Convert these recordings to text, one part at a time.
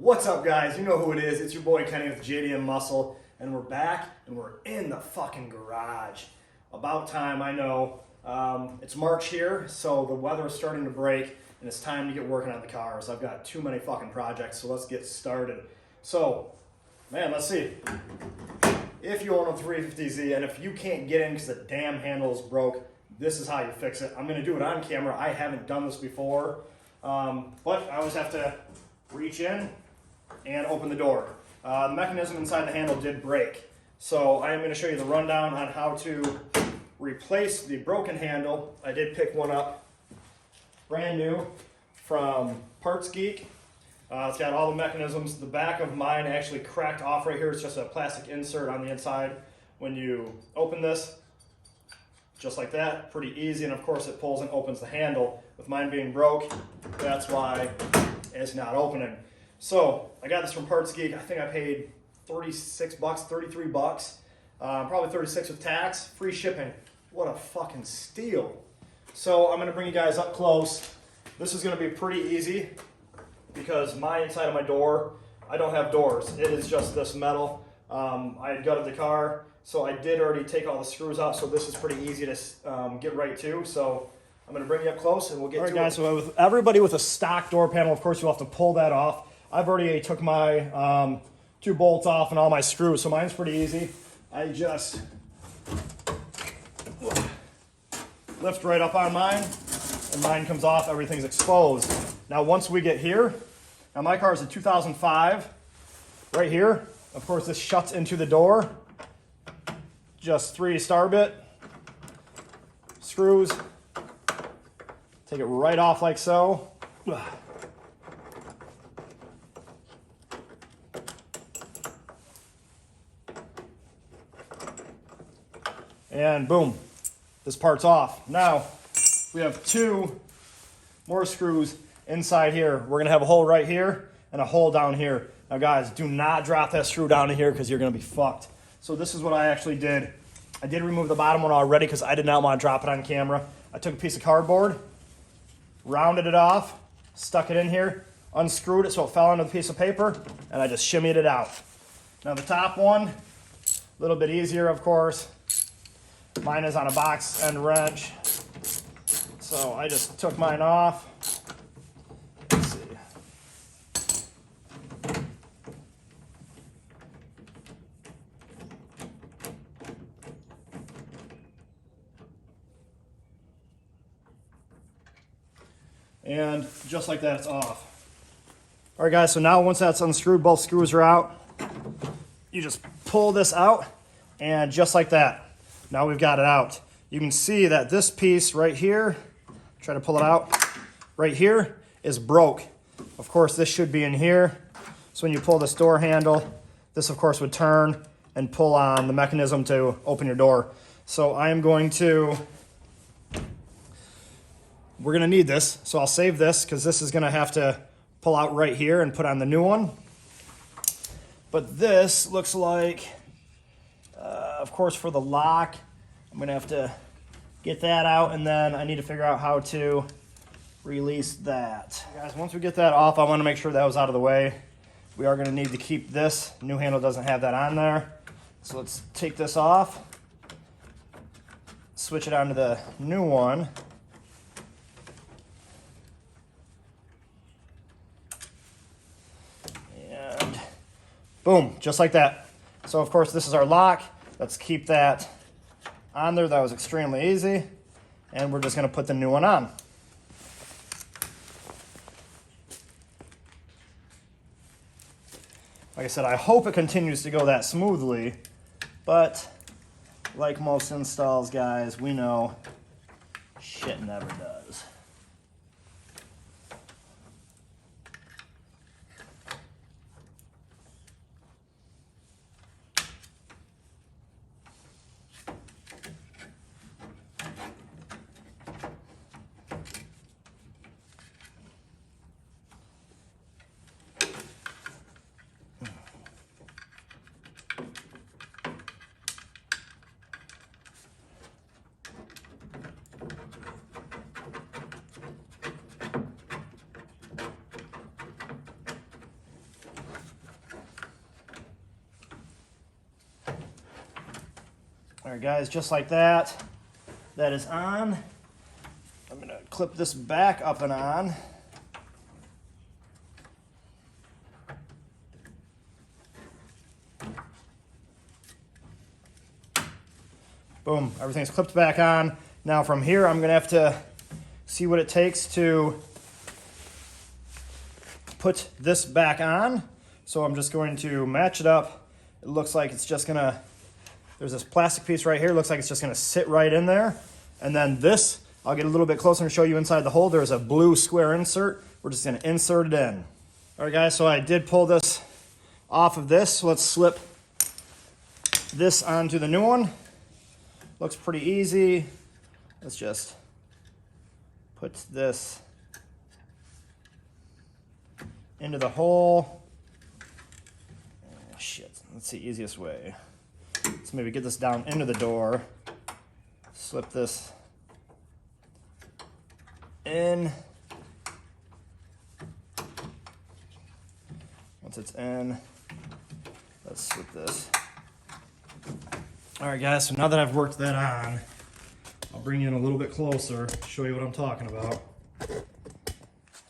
What's up, guys? You know who it is. It's your boy Kenny with JDM Muscle, and we're back and we're in the fucking garage. About time, I know. It's March here, so the weather is starting to break and it's time to get working on the cars. I've got too many fucking projects, so let's get started. So, man, let's see. If you own a 350Z and if you can't get in because the damn handle is broke, this is how you fix it. I'm going to do it on camera. I haven't done this before, but I always have to reach in and open the door. The mechanism inside the handle did break, so I am going to show you the rundown on how to replace the broken handle. I did pick one up brand new from Parts Geek. It's got all the mechanisms. The back of mine actually cracked off right here. It's just a plastic insert on the inside. When you open this, just like that, pretty easy, and of course it pulls and opens the handle. With mine being broke, that's why it's not opening. So I got this from Parts Geek. I think I paid 36 bucks, 33 bucks, probably 36 with tax, free shipping. What a fucking steal. So I'm gonna bring you guys up close. This is gonna be pretty easy because my inside of my door, I don't have doors. It is just this metal. I had gutted the car, so I did already take all the screws off, so this is pretty easy to get right to. So I'm gonna bring you up close and we'll get to it. All right, guys, so with everybody with a stock door panel, of course, you'll have to pull that off. I've already took my 2 bolts off and all my screws, so mine's pretty easy. I just lift right up on mine, and mine comes off, everything's exposed. Now, once we get here, now my car is a 2005, right here. Of course, this shuts into the door. Just 3 star bit screws. Take it right off like so. And boom, this part's off. Now, we have 2 more screws inside here. We're gonna have a hole right here and a hole down here. Now guys, do not drop that screw down in here because you're gonna be fucked. So this is what I actually did. I did remove the bottom one already because I did not want to drop it on camera. I took a piece of cardboard, rounded it off, stuck it in here, unscrewed it so it fell onto the piece of paper, and I just shimmied it out. Now the top one, a little bit easier, of course. Mine is on a box end wrench, so I just took mine off. Let's see. And just like that, it's off. All right, guys, so now once that's unscrewed, both screws are out. You just pull this out, and just like that, now we've got it out. You can see that this piece right here, try to pull it out, right here is broke. Of course, this should be in here. So when you pull this door handle, this of course would turn and pull on the mechanism to open your door. So I am going to, we're gonna need this. So I'll save this because this is gonna have to pull out right here and put on the new one. But this looks like, of course, for the lock, I'm gonna have to get that out, and then I need to figure out how to release that. Guys, once we get that off, I wanna make sure that was out of the way. We are gonna need to keep this. New handle doesn't have that on there. So let's take this off, switch it onto the new one. And boom, just like that. So of course, this is our lock. Let's keep that on there. That was extremely easy. And we're just gonna put the new one on. Like I said, I hope it continues to go that smoothly, but like most installs, guys, we know shit never does. All right, guys, just like that, that is on. I'm gonna clip this back up and on. Boom, everything's clipped back on. Now from here, I'm gonna have to see what it takes to put this back on. So I'm just going to match it up. It looks like it's just gonna, there's this plastic piece right here. It looks like it's just gonna sit right in there. And then this, I'll get a little bit closer and show you inside the hole. There's a blue square insert. We're just gonna insert it in. All right, guys, so I did pull this off of this. So let's slip this onto the new one. Looks pretty easy. Let's just put this into the hole. Oh, shit, that's the easiest way. Let's maybe get this down into the door. Slip this in. Once it's in, let's slip this. All right, guys, so now that I've worked that on, I'll bring you in a little bit closer, show you what I'm talking about.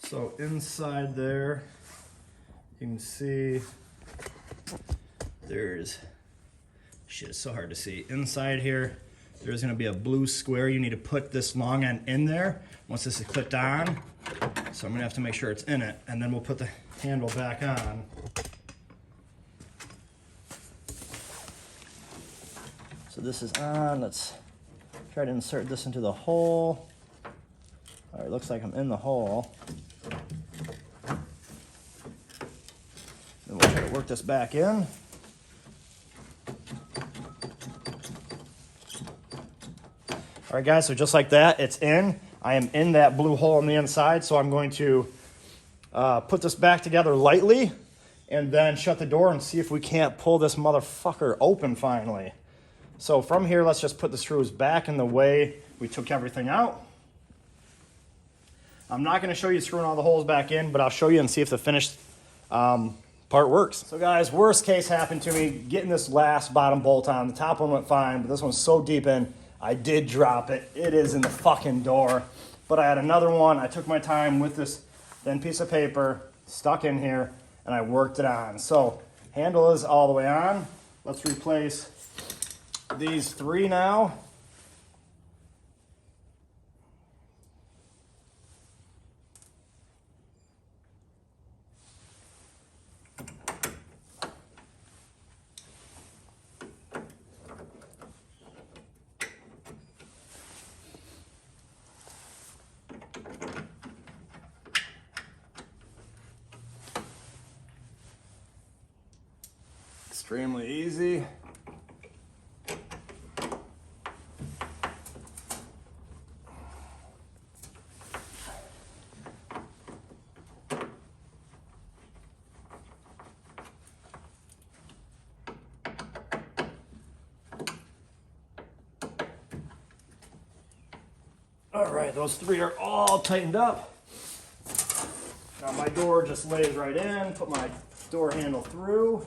So inside there, you can see there's, shit, it's so hard to see. Inside here, there's gonna be a blue square. You need to put this long end in there once this is clipped on. So I'm gonna have to make sure it's in it, and then we'll put the handle back on. So this is on. Let's try to insert this into the hole. All right, looks like I'm in the hole. Then we'll try to work this back in. All right, guys, so just like that, it's in. I am in that blue hole on the inside, so I'm going to put this back together lightly and then shut the door and see if we can't pull this motherfucker open finally. So from here, let's just put the screws back in the way we took everything out. I'm not going to show you screwing all the holes back in, but I'll show you and see if the finished part works. So guys, worst case happened to me getting this last bottom bolt on. The top one went fine, but this one's so deep in, I did drop it. It is in the fucking door. But I had another one. I took my time with this thin piece of paper, stuck in here, and I worked it on. So handle is all the way on. Let's replace these three now. Extremely easy. All right, those three are all tightened up. Now my door just lays right in, put my door handle through.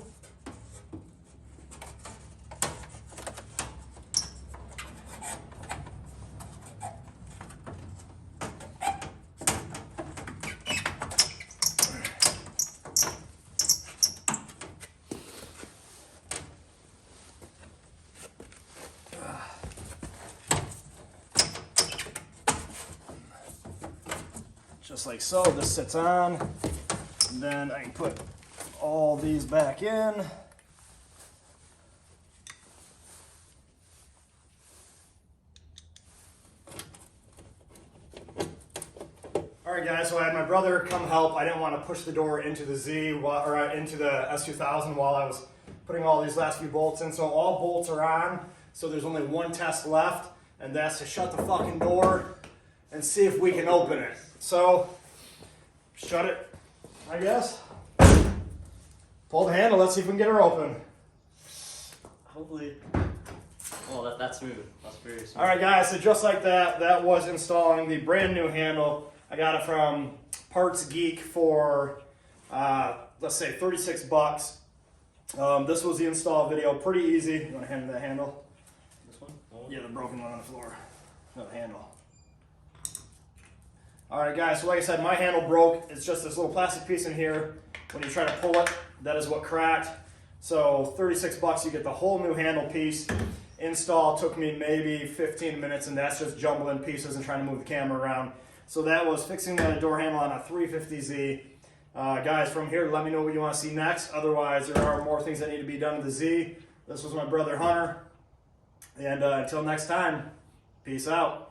Just like so, this sits on, and then I can put all these back in. All right, guys, so I had my brother come help. I didn't want to push the door into the into the S2000 while I was putting all these last few bolts in. So all bolts are on, so there's only one test left, and that's to shut the fucking door and see if we can open it. So, shut it, I guess. Pull the handle, let's see if we can get her open. Hopefully. Oh, that's smooth. That's very smooth. All right, guys, so just like that, that was installing the brand new handle. I got it from Parts Geek for, let's say, 36 bucks. This was the install video, pretty easy. You want to hand me that handle? This one? Yeah, the broken one on the floor. No, the handle. Alright guys, so like I said, my handle broke. It's just this little plastic piece in here. When you try to pull it, that is what cracked. So 36 bucks, you get the whole new handle piece. Install took me maybe 15 minutes, and that's just jumbling pieces and trying to move the camera around. So that was fixing the door handle on a 350Z. Guys, from here, let me know what you want to see next. Otherwise, there are more things that need to be done to the Z. This was my brother Hunter. And until next time, peace out.